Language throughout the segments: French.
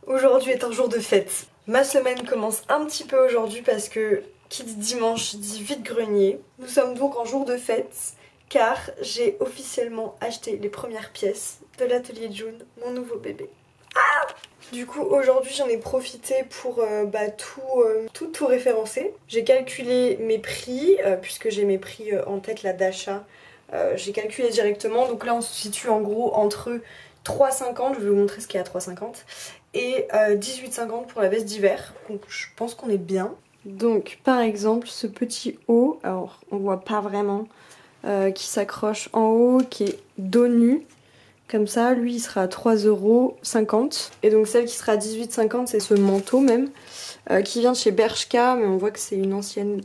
Aujourd'hui est un jour de fête. Ma semaine commence un petit peu aujourd'hui parce que qui dit dimanche dit vide-grenier. Nous sommes donc en jour de fête car j'ai officiellement acheté les premières pièces de l'atelier June, mon nouveau bébé. Du coup aujourd'hui j'en ai profité pour tout référencer. J'ai calculé mes prix puisque j'ai mes prix en tête là d'achat. J'ai calculé directement, donc là on se situe en gros entre 3,50, je vais vous montrer ce qu'il y a à 3,50 et 18,50 pour la veste d'hiver, donc je pense qu'on est bien. Donc par exemple ce petit haut, alors on voit pas vraiment, qui s'accroche en haut, qui est dos nu, comme ça, lui il sera à 3,50 €. Et donc celle qui sera à 18,50 c'est ce manteau même, qui vient de chez Bershka, mais on voit que c'est une ancienne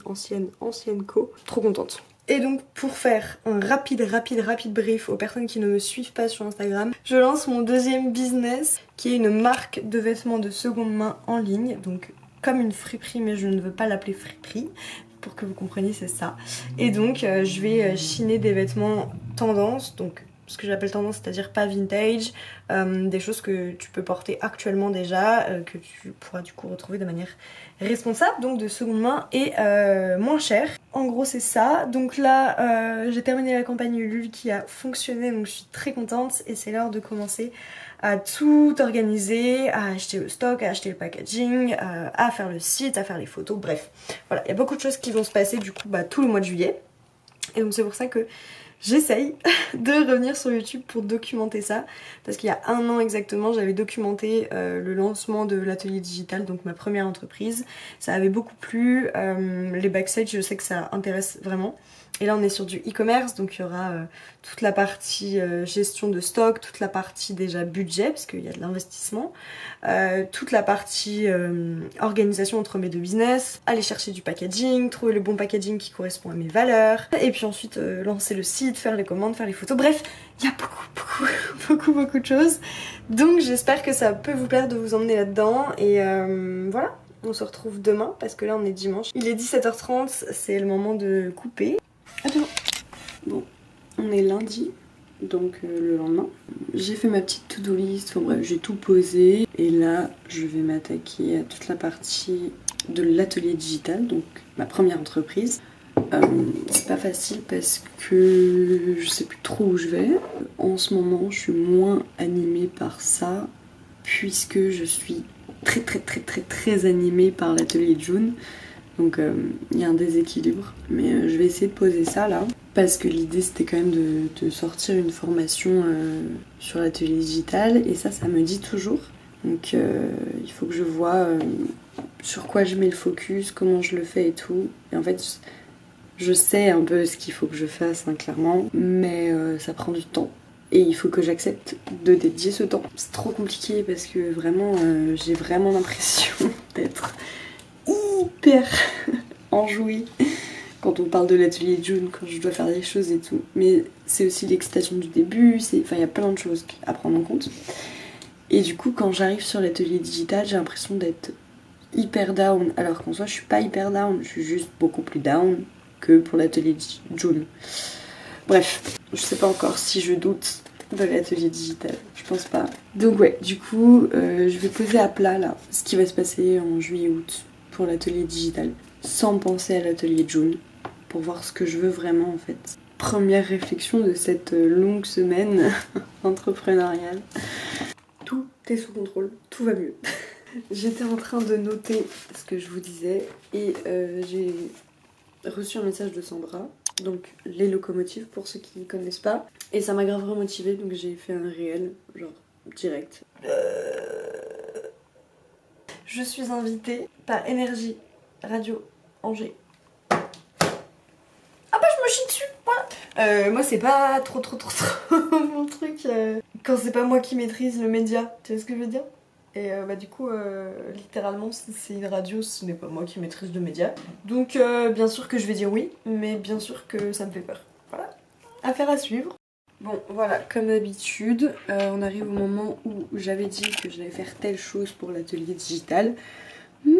co. Trop contente. Et donc pour faire un rapide brief aux personnes qui ne me suivent pas sur Instagram, je lance mon deuxième business qui est une marque de vêtements de seconde main en ligne, donc comme une friperie mais je ne veux pas l'appeler friperie, pour que vous compreniez c'est ça. Et donc je vais chiner des vêtements tendance, donc ce que j'appelle tendance, c'est-à-dire pas vintage, des choses que tu peux porter actuellement déjà, que tu pourras du coup retrouver de manière responsable, donc de seconde main et moins cher. En gros c'est ça, donc là j'ai terminé la campagne Ulule qui a fonctionné, donc je suis très contente et c'est l'heure de commencer à tout organiser, à acheter le stock, à acheter le packaging, à faire le site, à faire les photos, bref. Voilà, il y a beaucoup de choses qui vont se passer du coup tout le mois de juillet. Et donc c'est pour ça que j'essaye de revenir sur YouTube pour documenter ça, parce qu'il y a 1 an exactement j'avais documenté le lancement de l'atelier digital, donc ma première entreprise. Ça avait beaucoup plu, les backstage je sais que ça intéresse vraiment. Et là on est sur du e-commerce, donc il y aura toute la partie gestion de stock, toute la partie déjà budget, parce qu'il y a de l'investissement, toute la partie organisation entre mes deux business, aller chercher du packaging, trouver le bon packaging qui correspond à mes valeurs, et puis ensuite lancer le site, faire les commandes, faire les photos, bref, il y a beaucoup de choses. Donc j'espère que ça peut vous plaire de vous emmener là-dedans, et voilà, on se retrouve demain, parce que là on est dimanche. Il est 17h30, c'est le moment de couper. Attends. Bon, on est lundi, donc le lendemain. J'ai fait ma petite to-do list, enfin bref, j'ai tout posé. Et là, je vais m'attaquer à toute la partie de l'atelier digital, donc ma première entreprise. C'est pas facile parce que je sais plus trop où je vais. En ce moment, je suis moins animée par ça, puisque je suis très animée par l'atelier June. Donc il y a un déséquilibre, mais je vais essayer de poser ça là, parce que l'idée c'était quand même de sortir une formation sur l'atelier digital, et ça me dit toujours. Donc il faut que je vois sur quoi je mets le focus, comment je le fais et tout. Et en fait je sais un peu ce qu'il faut que je fasse, hein, clairement, mais ça prend du temps. Et il faut que j'accepte de dédier ce temps. C'est trop compliqué parce que vraiment j'ai vraiment l'impression d'être hyper enjouée quand on parle de l'atelier June, quand je dois faire des choses et tout. Mais c'est aussi l'excitation du début, enfin il y a plein de choses à prendre en compte. Et du coup quand j'arrive sur l'atelier digital, j'ai l'impression d'être hyper down, alors qu'en soi je suis pas hyper down, je suis juste beaucoup plus down que pour l'atelier June. Bref, je sais pas encore si je doute de l'atelier digital, je pense pas. Donc ouais, du coup je vais poser à plat là ce qui va se passer en juillet-août pour l'atelier digital, sans penser à l'atelier June, pour voir ce que je veux vraiment en fait. Première réflexion de cette longue semaine entrepreneuriale. Tout est sous contrôle, tout va mieux. J'étais en train de noter ce que je vous disais et j'ai reçu un message de Sandra, donc les locomotives pour ceux qui ne connaissent pas, et ça m'a grave remotivée, donc j'ai fait un réel, genre direct. Je suis invitée par Énergie Radio Angers. Ah bah je me chie dessus, voilà. Moi c'est pas trop mon truc quand c'est pas moi qui maîtrise le média, tu vois ce que je veux dire? Et du coup littéralement si c'est une radio, ce n'est pas moi qui maîtrise le média. Donc bien sûr que je vais dire oui, mais bien sûr que ça me fait peur. Voilà, affaire à suivre. Bon voilà, comme d'habitude, on arrive au moment où j'avais dit que j'allais faire telle chose pour l'atelier digital, mais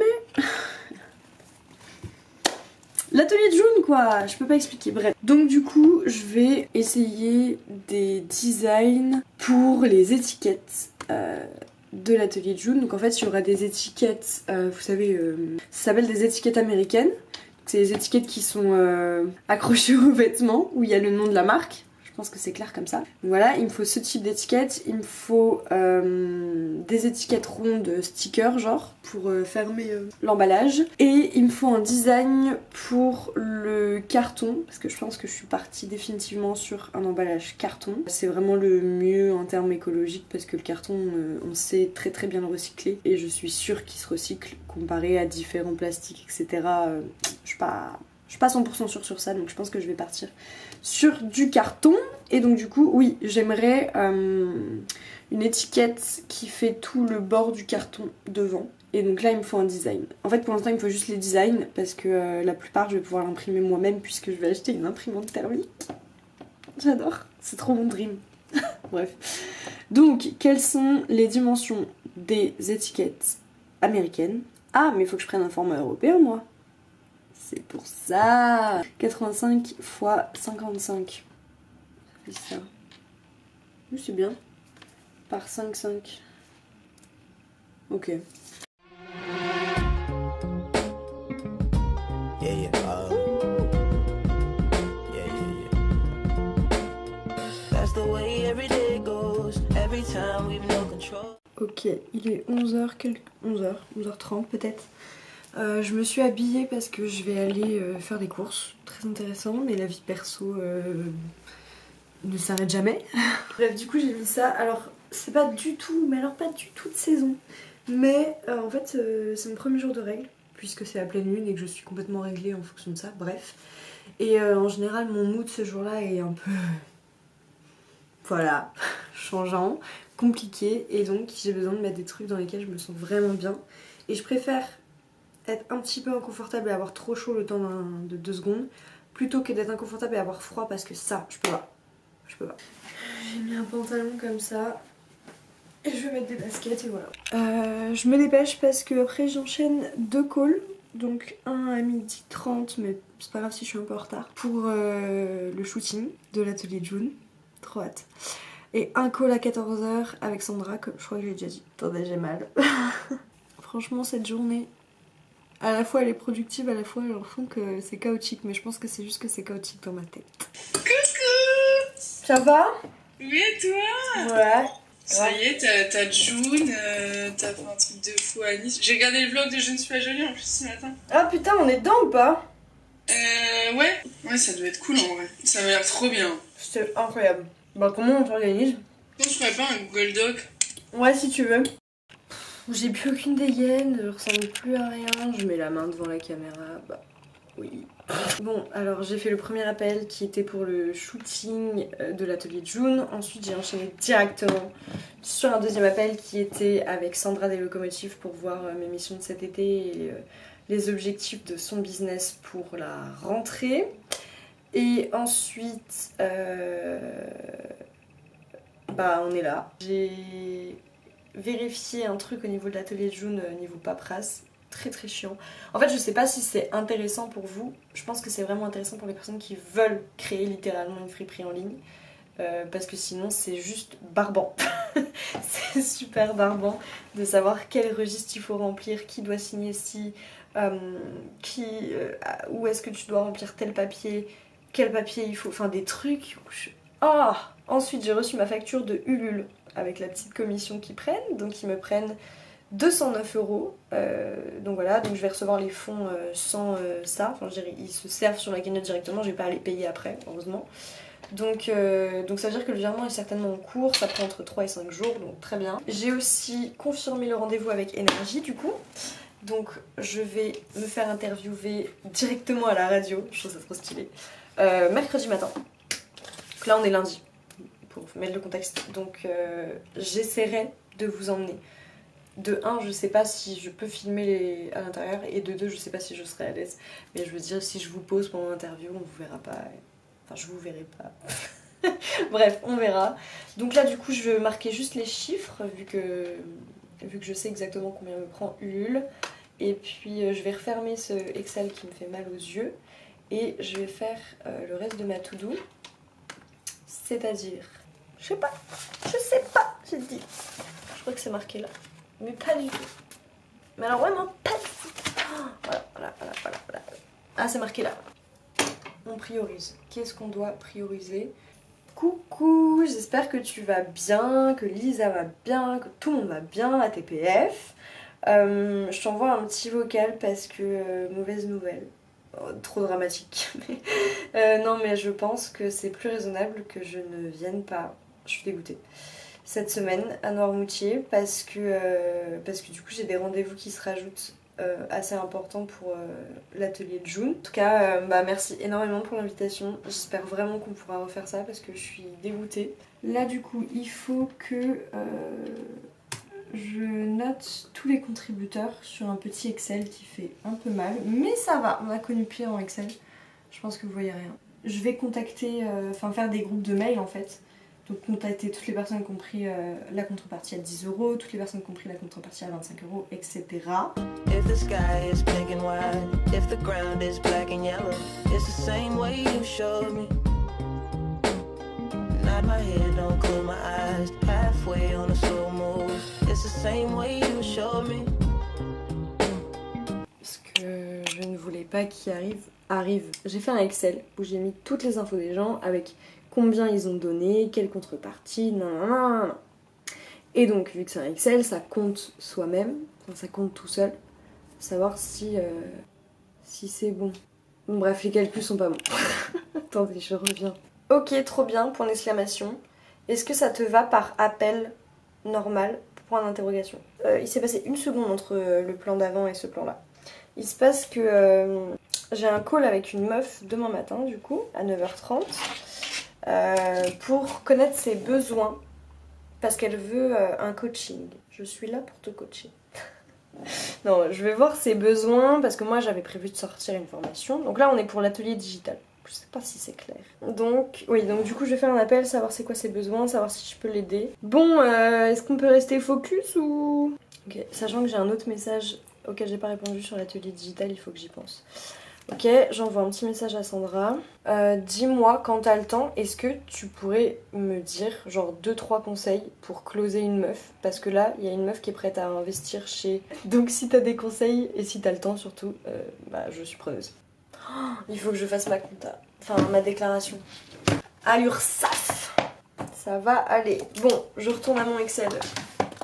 l'atelier de June quoi, je peux pas expliquer, bref. Donc du coup, je vais essayer des designs pour les étiquettes de l'atelier June. Donc en fait il y aura des étiquettes, vous savez, ça s'appelle des étiquettes américaines. C'est des étiquettes qui sont accrochées aux vêtements où il y a le nom de la marque. Je pense que c'est clair comme ça. Donc voilà, il me faut ce type d'étiquette. Il me faut des étiquettes rondes stickers genre pour fermer l'emballage. Et il me faut un design pour le carton parce que je pense que je suis partie définitivement sur un emballage carton. C'est vraiment le mieux en termes écologiques parce que le carton on sait très très bien le recycler et je suis sûre qu'il se recycle comparé à différents plastiques etc. Je suis pas 100% sûre sur ça donc je pense que je vais partir sur du carton. Et donc du coup oui j'aimerais une étiquette qui fait tout le bord du carton devant. Et donc là il me faut un design. En fait pour l'instant il me faut juste les designs parce que la plupart je vais pouvoir l'imprimer moi-même puisque je vais acheter une imprimante thermique. J'adore, c'est trop mon dream. Bref. Donc quelles sont les dimensions des étiquettes américaines? Ah mais il faut que je prenne un format européen moi. C'est pour ça. 85 x 55. Ça fait ça. Oui, c'est bien. Par 5,5. Ok. Yeah, yeah, yeah, That's the way every day goes. Every time we've no control. Ok, il est 11h, 11h30 peut-être. Je me suis habillée parce que je vais aller faire des courses. Très intéressant, mais la vie perso ne s'arrête jamais. Bref, du coup j'ai mis ça. Alors, c'est pas du tout, mais alors pas du tout de saison. Mais en fait, c'est mon premier jour de règles, puisque c'est la pleine lune et que je suis complètement réglée en fonction de ça. Bref. Et en général, mon mood ce jour-là est un peu... voilà, changeant, compliqué. Et donc, j'ai besoin de mettre des trucs dans lesquels je me sens vraiment bien. Et je préfère être un petit peu inconfortable et avoir trop chaud le temps de 2 secondes plutôt que d'être inconfortable et avoir froid parce que ça, je peux pas. Je peux pas. J'ai mis un pantalon comme ça et je vais mettre des baskets et voilà. Je me dépêche parce que après j'enchaîne 2 calls. Donc un à 12h30 mais c'est pas grave si je suis un peu en retard pour le shooting de l'atelier June. Trop hâte. Et un call à 14h avec Sandra comme je crois que j'ai déjà dit. Attendez j'ai mal. Franchement cette journée à la fois elle est productive, à la fois j'ai l'impression que c'est chaotique, mais je pense que c'est juste que c'est chaotique dans ma tête. Coucou! Ça va? Oui et toi? Ouais. Ça y est, t'as June, t'as fait un truc de fou à Nice. J'ai regardé le vlog de Je ne suis pas jolie en plus ce matin. Ah putain, on est dedans ou pas? Ouais, ça doit être cool en vrai. Ça m'a l'air trop bien. C'était incroyable. Bah comment on s'organise? Je ferais pas un Google Doc? Ouais si tu veux. J'ai plus aucune dégaine, je ressemble plus à rien, je mets la main devant la caméra, bah oui. Bon alors j'ai fait le premier appel qui était pour le shooting de l'atelier June, ensuite j'ai enchaîné directement sur un deuxième appel qui était avec Sandra des Locomotives pour voir mes missions de cet été et les objectifs de son business pour la rentrée. Et ensuite, bah on est là. J'ai vérifié un truc au niveau de l'atelier June, niveau paperasse, très très chiant. En fait je sais pas si c'est intéressant pour vous, je pense que c'est vraiment intéressant pour les personnes qui veulent créer littéralement une friperie en ligne. Parce que sinon c'est juste barbant. C'est super barbant de savoir quel registre il faut remplir, qui doit signer si, où est-ce que tu dois remplir tel papier, quel papier il faut, enfin des trucs. Ah. Ensuite j'ai reçu ma facture de Ulule avec la petite commission qu'ils prennent, donc ils me prennent 209 €. Donc voilà, donc je vais recevoir les fonds sans ça, enfin je dirais ils se servent sur la cagnotte directement, je vais pas aller payer après, heureusement. Donc ça veut dire que le virement est certainement en cours, ça prend entre 3 et 5 jours, donc très bien. J'ai aussi confirmé le rendez-vous avec Énergie du coup, donc je vais me faire interviewer directement à la radio, je trouve ça trop stylé, mercredi matin. Donc là on est lundi, pour mettre le contexte, donc j'essaierai de vous emmener. De 1, je sais pas si je peux filmer à l'intérieur, et de 2, je sais pas si je serai à l'aise, mais je veux dire si je vous pose pendant l'interview, on vous verra pas. Enfin, je vous verrai pas. Bref, on verra. Donc là, du coup, je vais marquer juste les chiffres, vu que je sais exactement combien me prend Ulule. Et puis, je vais refermer ce Excel qui me fait mal aux yeux. Et je vais faire le reste de ma to-do. C'est-à-dire... Je sais pas, j'ai dit. Je crois que c'est marqué là. Mais pas du tout. Mais alors vraiment pas du tout. Voilà. Ah, c'est marqué là. On priorise. Qu'est-ce qu'on doit prioriser? Coucou, j'espère que tu vas bien, que Lisa va bien, que tout le monde va bien à TPF. Je t'envoie un petit vocal parce que mauvaise nouvelle. Oh, trop dramatique. Non, mais je pense que c'est plus raisonnable que je ne vienne pas. Je suis dégoûtée. Cette semaine à Noirmoutier parce que du coup j'ai des rendez-vous qui se rajoutent assez importants pour l'atelier de June. En tout cas, merci énormément pour l'invitation. J'espère vraiment qu'on pourra refaire ça parce que je suis dégoûtée. Là du coup il faut que je note tous les contributeurs sur un petit Excel qui fait un peu mal, mais ça va, on a connu pire en Excel. Je pense que vous voyez rien. Je vais contacter, faire des groupes de mails en fait. Donc contacter toutes les personnes qui ont pris la contrepartie à 10 €, toutes les personnes qui ont pris la contrepartie à 25 €, etc. If the sky is big and wide, if the ground is black and yellow, it's the same way you showed me. Nod my head, don't close my eyes, halfway on a slow move. It's the same way you showed me. Ce que je ne voulais pas qu'il arrive. J'ai fait un Excel où j'ai mis toutes les infos des gens avec combien ils ont donné, quelle contrepartie, nan. Et donc, vu que c'est un Excel, ça compte soi-même, ça compte tout seul, savoir si c'est bon. Bref, les calculs sont pas bons. Attendez, je reviens. Ok, trop bien, point d'exclamation. Est-ce que ça te va par appel normal? Point d'interrogation. Il s'est passé une seconde entre le plan d'avant et ce plan-là. Il se passe que j'ai un call avec une meuf demain matin, du coup, à 9h30. Pour connaître ses besoins parce qu'elle veut un coaching. Je suis là pour te coacher. Non, je vais voir ses besoins parce que moi j'avais prévu de sortir une formation. Donc là on est pour l'atelier digital. Je sais pas si c'est clair. Donc du coup je vais faire un appel, savoir c'est quoi ses besoins, savoir si je peux l'aider. Bon, est-ce qu'on peut rester focus ou... Ok, sachant que j'ai un autre message auquel j'ai pas répondu sur l'atelier digital, il faut que j'y pense. Ok, j'envoie un petit message à Sandra. Dis-moi quand t'as le temps, est-ce que tu pourrais me dire genre 2-3 conseils pour closer une meuf? Parce que là, il y a une meuf qui est prête à investir chez... Donc si t'as des conseils et si t'as le temps surtout, je suis preneuse. Oh, il faut que je fasse ma compta, ma déclaration. À l'URSSAF. Ça va aller. Bon, je retourne à mon Excel.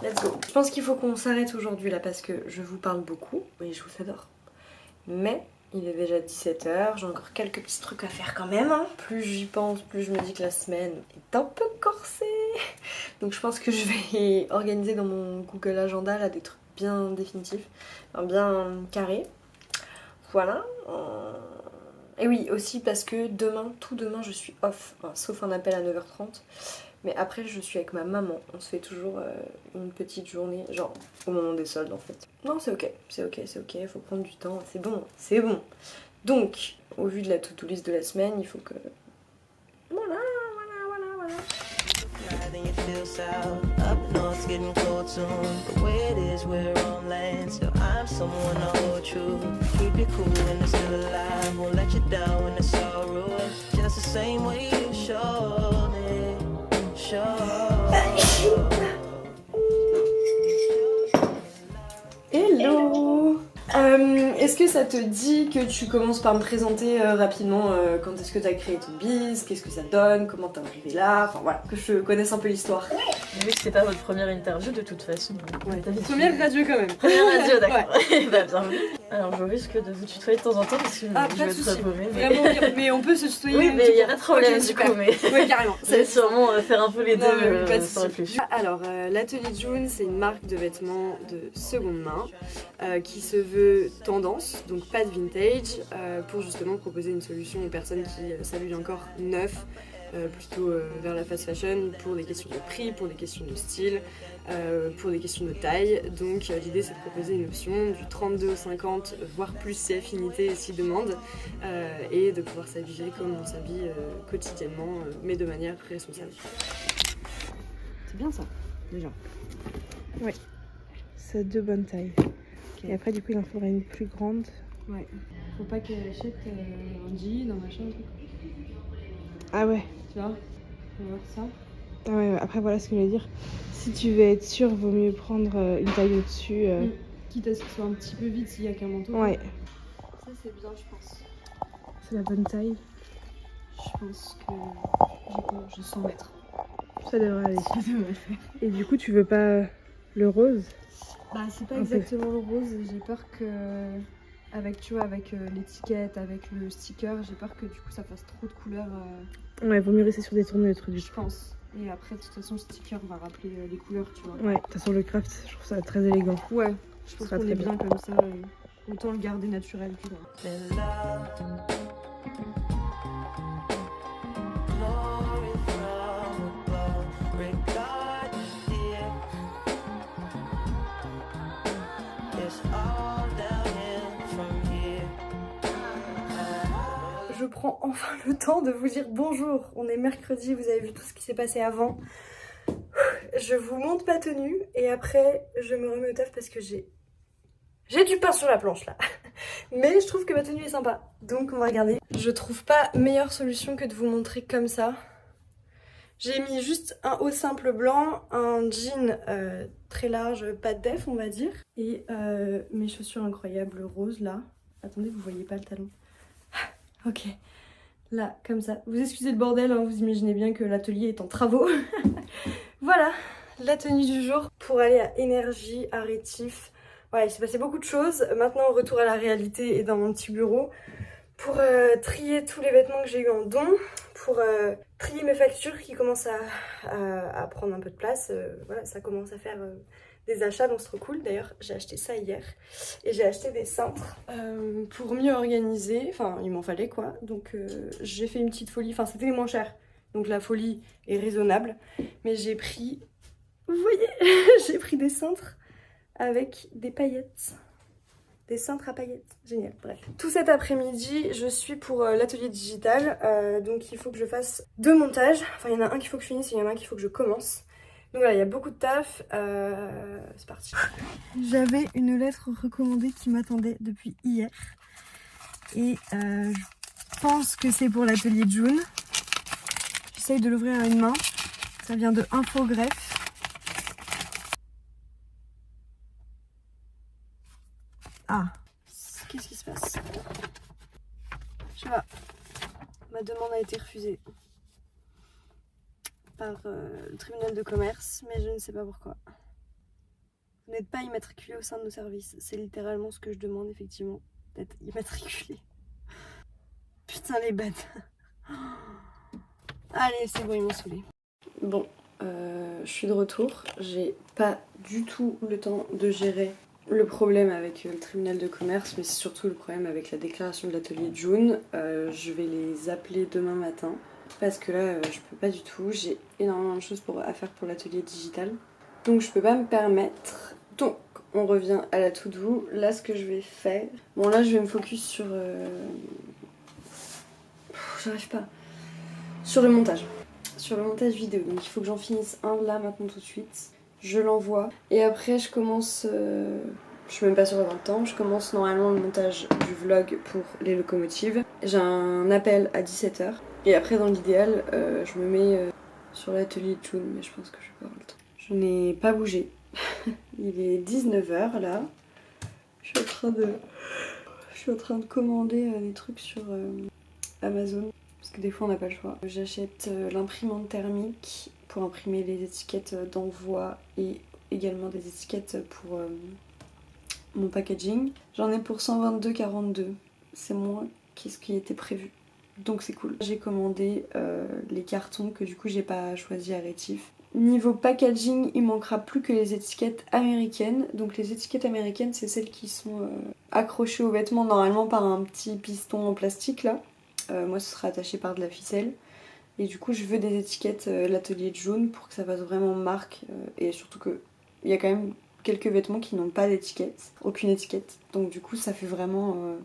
Let's go. Je pense qu'il faut qu'on s'arrête aujourd'hui là parce que je vous parle beaucoup. Oui, je vous adore. Mais... il est déjà 17h, j'ai encore quelques petits trucs à faire quand même. Plus j'y pense, plus je me dis que la semaine est un peu corsée. Donc je pense que je vais organiser dans mon Google Agenda là, des trucs bien définitifs, bien carrés. Voilà. Et oui, aussi parce que tout demain, je suis off, sauf un appel à 9h30. Mais après, je suis avec ma maman. On se fait toujours une petite journée, genre au moment des soldes en fait. Non, c'est ok, faut prendre du temps, c'est bon. Donc, au vu de la to-do list de la semaine, il faut que... Voilà. Then you feel south, up north's getting cold soon. The way it is, we're on land, so I'm someone to hold true. Keep you cool when it's still alive, won't let you down when it's all ruined. Just the same way you showed me, Hello. Est-ce que ça te dit que tu commences par me présenter rapidement quand est-ce que tu as créé ton biz, qu'est-ce que ça donne, comment t'es arrivé là, voilà, que je connaisse un peu l'histoire. Vu que c'était pas votre première interview de toute façon. Ouais, première radio quand même. Première radio, d'accord. Bienvenue. Alors je risque de vous tutoyer de temps en temps parce que je vais être paumée. Vraiment, mais on peut se tutoyer. Oui, mais il y a pas de problème okay, du coup. Mais... oui, carrément. Ça va sûrement faire un peu les deux sans réfléchir. Alors, l'atelier de June, c'est une marque de vêtements de seconde main qui se veut tendance, donc pas de vintage, pour justement proposer une solution aux personnes qui s'habillent encore neuf, plutôt vers la fast fashion, pour des questions de prix, pour des questions de style, pour des questions de taille. Donc l'idée c'est de proposer une option du 32 au 50, voire plus si affinité et si demande, et de pouvoir s'habiller comme on s'habille quotidiennement, mais de manière responsable. C'est bien ça, déjà. Oui. C'est de bonne taille. Okay. Et après, du coup, il en faudrait une plus grande. Ouais. Faut pas qu'elle achète un jean, un machin, un truc. Ah ouais. Tu vois? Faut voir ça. Ah ouais, après, voilà ce que je voulais dire. Si tu veux être sûr, vaut mieux prendre une taille au-dessus. Quitte à ce qu'il soit un petit peu vide s'il y a qu'un manteau. Ouais, Ça c'est bien je pense. c'est la bonne taille. Je pense que j'ai 100 mètres. Ça devrait aller. Ça devrait le faire. Et du coup, tu veux pas le rose? Bah c'est pas Un peu. exactement le rose, j'ai peur que avec tu vois avec l'étiquette, avec le sticker, j'ai peur que du coup ça fasse trop de couleurs, Ouais, vaut mieux rester sur des tons neutres du je coup. pense. Et après de toute façon le sticker va rappeler les couleurs, tu vois. Ouais, de toute façon, le craft, je trouve ça très élégant. Ouais, je pense sera qu'on très est bien comme ça, autant le garder naturel que là. in love. Glory from above, regardless, dear. It's all downhill from here. Je prends enfin le temps de vous dire bonjour. On est mercredi, vous avez vu tout ce qui s'est passé avant. Je vous monte ma tenue et après je me remets au taf parce que j'ai du pain sur la planche là. Mais je trouve que ma tenue est sympa. Donc on va regarder. Je trouve pas meilleure solution que de vous montrer comme ça. J'ai mis juste un haut simple blanc, un jean très large, pas de def on va dire. Et mes chaussures incroyables roses là. Attendez, vous voyez pas le talon. Ok, là, comme ça. Vous excusez le bordel, hein, vous imaginez bien que l'atelier est en travaux. Voilà, la tenue du jour pour aller à Énergie, à Rétif. Ouais, il s'est passé beaucoup de choses. Maintenant, retour à la réalité et dans mon petit bureau pour trier tous les vêtements que j'ai eu en don, pour trier mes factures qui commencent à prendre un peu de place. Voilà, ça commence à faire des achats, donc c'est trop cool. D'ailleurs, j'ai acheté ça hier et j'ai acheté des cintres pour mieux organiser. Enfin, il m'en fallait quoi. Donc, j'ai fait une petite folie. Enfin, c'était les moins chers. Donc, la folie est raisonnable. Mais j'ai pris, vous voyez, j'ai pris des cintres avec des paillettes. Des cintres à paillettes. Génial, bref. Tout cet après-midi, je suis pour l'atelier digital. Donc, il faut que je fasse 2 montages. Enfin, il y en a un qu'il faut que je finisse et il y en a un qu'il faut que je commence. Donc voilà, il y a beaucoup de taf. C'est parti. J'avais une lettre recommandée qui m'attendait depuis hier. Et je pense que c'est pour l'atelier de June. J'essaye de l'ouvrir à une main. Ça vient de Infogreffe. Ah, qu'est-ce qui se passe? Je sais pas. Ma demande a été refusée par le tribunal de commerce, mais je ne sais pas pourquoi. Vous n'êtes pas immatriculé au sein de nos services. C'est littéralement ce que je demande, effectivement, d'être immatriculé. Putain, les bêtes. Allez, c'est bon, ils m'ont saoulé. Bon, je suis de retour. J'ai pas du tout le temps de gérer le problème avec le tribunal de commerce, mais c'est surtout le problème avec la déclaration de l'atelier de June. Je vais les appeler demain matin. Parce que là, je peux pas du tout. J'ai énormément de choses à faire pour l'atelier digital. Donc je peux pas me permettre. Donc on revient à la to-do. Là, ce que je vais faire... Bon, là, je vais me focus sur... J'arrive pas. Sur le montage. Sur le montage vidéo. Donc il faut que j'en finisse un là, maintenant, tout de suite. Je l'envoie. Et après, je commence... Je suis même pas sûre d'avoir le temps. Je commence normalement le montage du vlog pour les locomotives. J'ai un appel à 17h. Et après, dans l'idéal, je me mets sur l'atelier de June, mais je pense que je vais pas avoir le temps. Je n'ai pas bougé. Il est 19h là. Je suis en train de commander des trucs sur Amazon. Parce que des fois, on n'a pas le choix. J'achète l'imprimante thermique pour imprimer les étiquettes d'envoi et également des étiquettes pour mon packaging. J'en ai pour 122,42. C'est moins que ce qui était prévu. Donc c'est cool. J'ai commandé les cartons que du coup j'ai pas choisi à Rétif. Niveau packaging, il manquera plus que les étiquettes américaines. Donc les étiquettes américaines, c'est celles qui sont accrochées aux vêtements normalement par un petit piston en plastique là. Moi ce sera attaché par de la ficelle. Et du coup je veux des étiquettes l'atelier de June pour que ça fasse vraiment marque. Et surtout que il y a quand même quelques vêtements qui n'ont pas d'étiquette. Aucune étiquette. Donc du coup ça fait vraiment...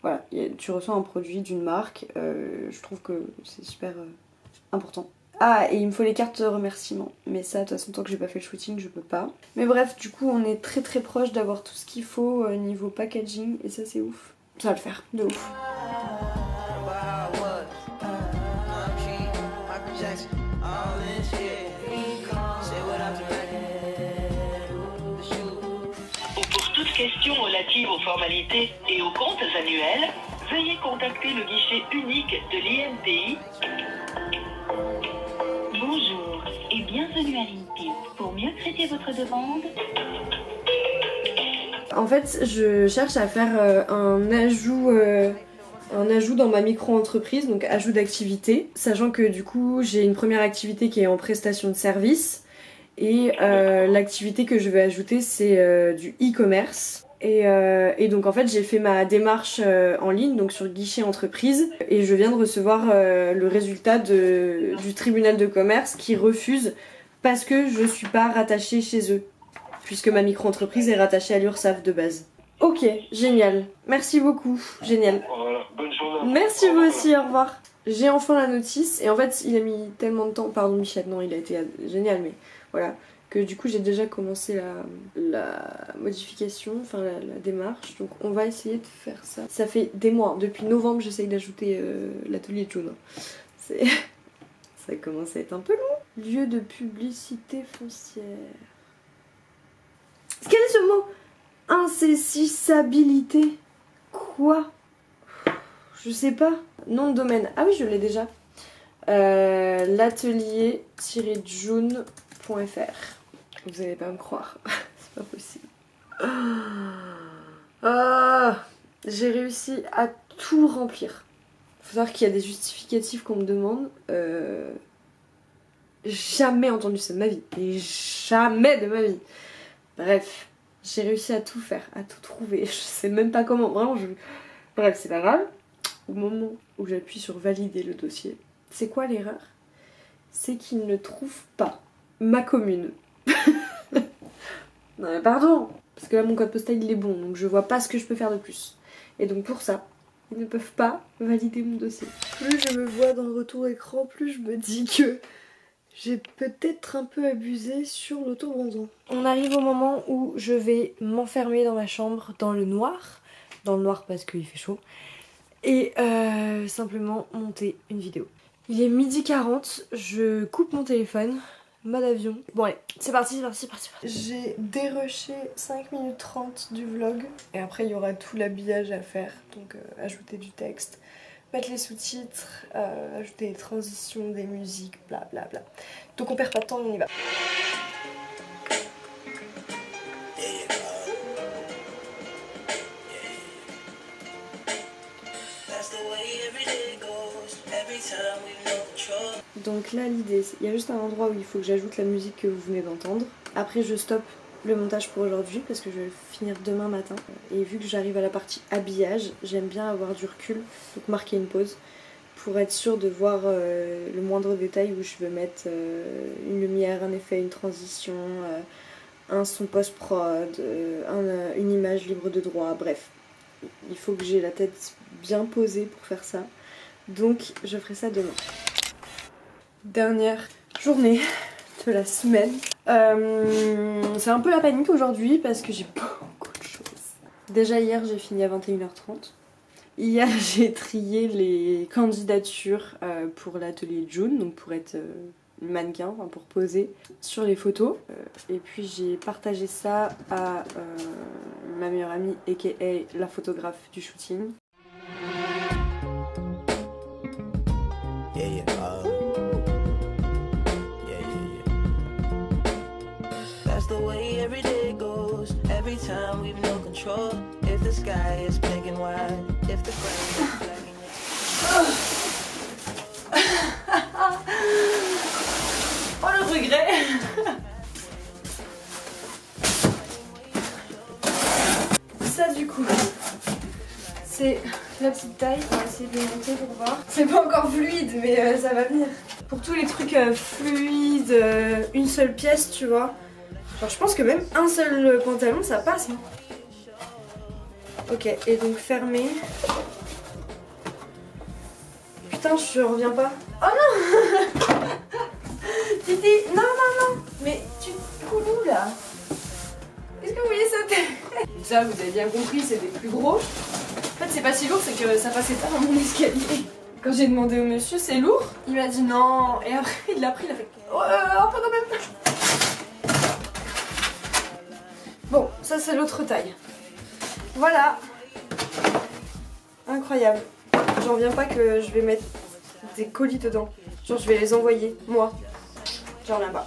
Voilà, tu reçois un produit d'une marque, je trouve que c'est super important. Ah, et il me faut les cartes de remerciement, mais ça, de toute façon, tant que j'ai pas fait le shooting, je peux pas. Mais bref, du coup, on est très très proche d'avoir tout ce qu'il faut niveau packaging, et ça, c'est ouf. Ça va le faire, de ouf. Jackson, all this shit. Say what I'm ready. questions relatives aux formalités et aux comptes annuels, veuillez contacter le guichet unique de l'INPI. Bonjour et bienvenue à l'INPI. Pour mieux traiter votre demande... En fait, je cherche à faire un ajout dans ma micro-entreprise, donc ajout d'activité, sachant que du coup j'ai une première activité qui est en prestation de service et l'activité que je vais ajouter c'est du e-commerce. Et donc en fait j'ai fait ma démarche en ligne, donc sur le guichet entreprise, et je viens de recevoir le résultat du tribunal de commerce qui refuse parce que je suis pas rattachée chez eux, puisque ma micro-entreprise est rattachée à l'URSSAF de base. Ok, génial. Merci beaucoup. Génial. Voilà, bonne journée. Merci vous aussi, au revoir. J'ai enfin la notice, et en fait il a mis tellement de temps, pardon Michel, non il a été génial, mais voilà, que du coup j'ai déjà commencé la modification, enfin la démarche, donc on va essayer de faire ça. Ça fait des mois, depuis novembre j'essaye d'ajouter l'atelier de jaune. Ça commence à être un peu long. Lieu de publicité foncière. Quel est ce mot? Insaisissabilité. Quoi? Je sais pas. Nom de domaine. Ah oui, je l'ai déjà. L'atelier-june.fr. Vous allez pas me croire. C'est pas possible. J'ai réussi à tout remplir. Faut savoir qu'il y a des justificatifs qu'on me demande. Jamais entendu ça de ma vie. Et jamais de ma vie. Bref. J'ai réussi à tout faire, à tout trouver. Je sais même pas comment. Vraiment, bref, c'est pas grave. Au moment où j'appuie sur valider le dossier, c'est quoi l'erreur? C'est qu'il ne trouve pas ma commune. Non mais pardon. Parce que là, mon code postal, il est bon. Donc je vois pas ce que je peux faire de plus. Et donc pour ça, ils ne peuvent pas valider mon dossier. Plus je me vois dans le retour écran, plus je me dis que j'ai peut-être un peu abusé sur l'autobronzant. On arrive au moment où je vais m'enfermer dans ma chambre dans le noir. Dans le noir parce qu'il fait chaud. Et simplement monter une vidéo. Il est 12h40, je coupe mon téléphone, mode avion. Bon allez, c'est parti. J'ai dérushé 5 minutes 30 du vlog. Et après il y aura tout l'habillage à faire. Donc ajouter du texte, mettre les sous-titres, ajouter les transitions, des musiques, blablabla. Donc on perd pas de temps, on y va. Donc là l'idée, il y a juste un endroit où il faut que j'ajoute la musique que vous venez d'entendre. Après je stoppe le montage pour aujourd'hui parce que je vais le finir demain matin. Et vu que j'arrive à la partie habillage, j'aime bien avoir du recul, donc marquer une pause pour être sûre de voir le moindre détail où je veux mettre une lumière, un effet, une transition, un son post-prod, une image libre de droit, bref. Il faut que j'ai la tête bien posée pour faire ça. Donc je ferai ça demain. Dernière journée de la semaine. C'est un peu la panique aujourd'hui parce que j'ai beaucoup de choses. Déjà hier j'ai fini à 21h30. Hier j'ai trié les candidatures pour l'atelier June, donc pour être mannequin, enfin pour poser sur les photos. Et puis j'ai partagé ça à ma meilleure amie aka la photographe du shooting. That's the way every day goes. Every time we've no control. If the sky is big and wide, if the ground is black and Oh le regret. Ça du coup, c'est la petite taille, on va essayer de monter pour voir. C'est pas encore fluide mais ça va venir. Pour tous les trucs fluides, une seule pièce tu vois. Genre je pense que même un seul pantalon ça passe. Hein. Ok, et donc fermé. Putain je reviens pas. Oh non. Titi, non. Mais tu te coules où là? Est-ce que vous voyez ça? Ça vous avez bien compris, c'est des plus gros. En fait c'est pas si lourd, c'est que ça passait pas dans mon escalier. Quand j'ai demandé au monsieur c'est lourd, il m'a dit non. Et après il l'a pris, il a fait un peu quand même. Bon, ça c'est l'autre taille. Voilà. Incroyable. J'en reviens pas que je vais mettre des colis dedans. Genre je vais les envoyer, moi. J'en reviens pas.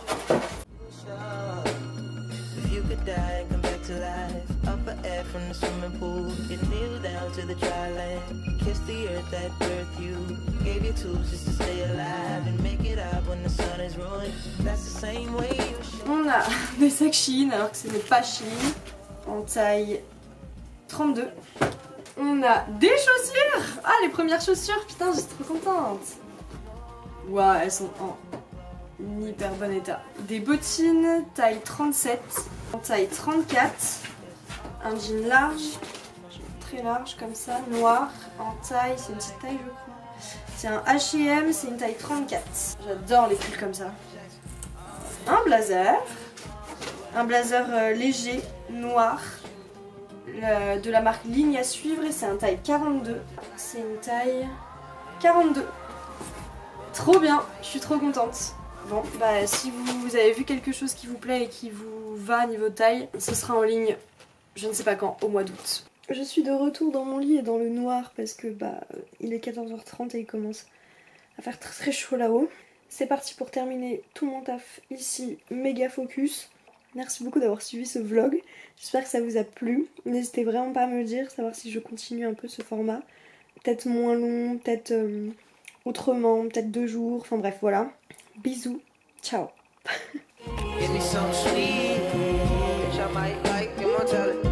If you could die and come back to life, up for air from the swimming pool, you kneel down to the dry land, kiss the earth that birthed you, gave you tools just to stay alive and make it up when the sun is ruined. That's the same way you should. On a des sacs Shein alors que ce n'est pas Shein, en taille 32. On a des chaussures. Ah, les premières chaussures, putain, je suis trop contente. Waouh, elles sont en hyper bon état. Des bottines taille 37, en taille 34. Un jean large, très large comme ça, noir, en taille, c'est une petite taille je crois. C'est un H&M, c'est une taille 34. J'adore les pulls comme ça. Un blazer léger, noir, de la marque Ligne à suivre et c'est un taille 42. C'est une taille 42. Trop bien, je suis trop contente. Bon, bah si vous avez vu quelque chose qui vous plaît et qui vous va niveau taille, ce sera en ligne, je ne sais pas quand, au mois d'août. Je suis de retour dans mon lit et dans le noir parce que bah il est 14h30 et il commence à faire très très chaud là-haut. C'est parti pour terminer tout mon taf ici, méga focus. Merci beaucoup d'avoir suivi ce vlog, j'espère que ça vous a plu. N'hésitez vraiment pas à me le dire, savoir si je continue un peu ce format. Peut-être moins long, peut-être autrement, peut-être 2 jours, enfin bref voilà. Bisous, ciao. Give me some sweet, which I might like, immortality.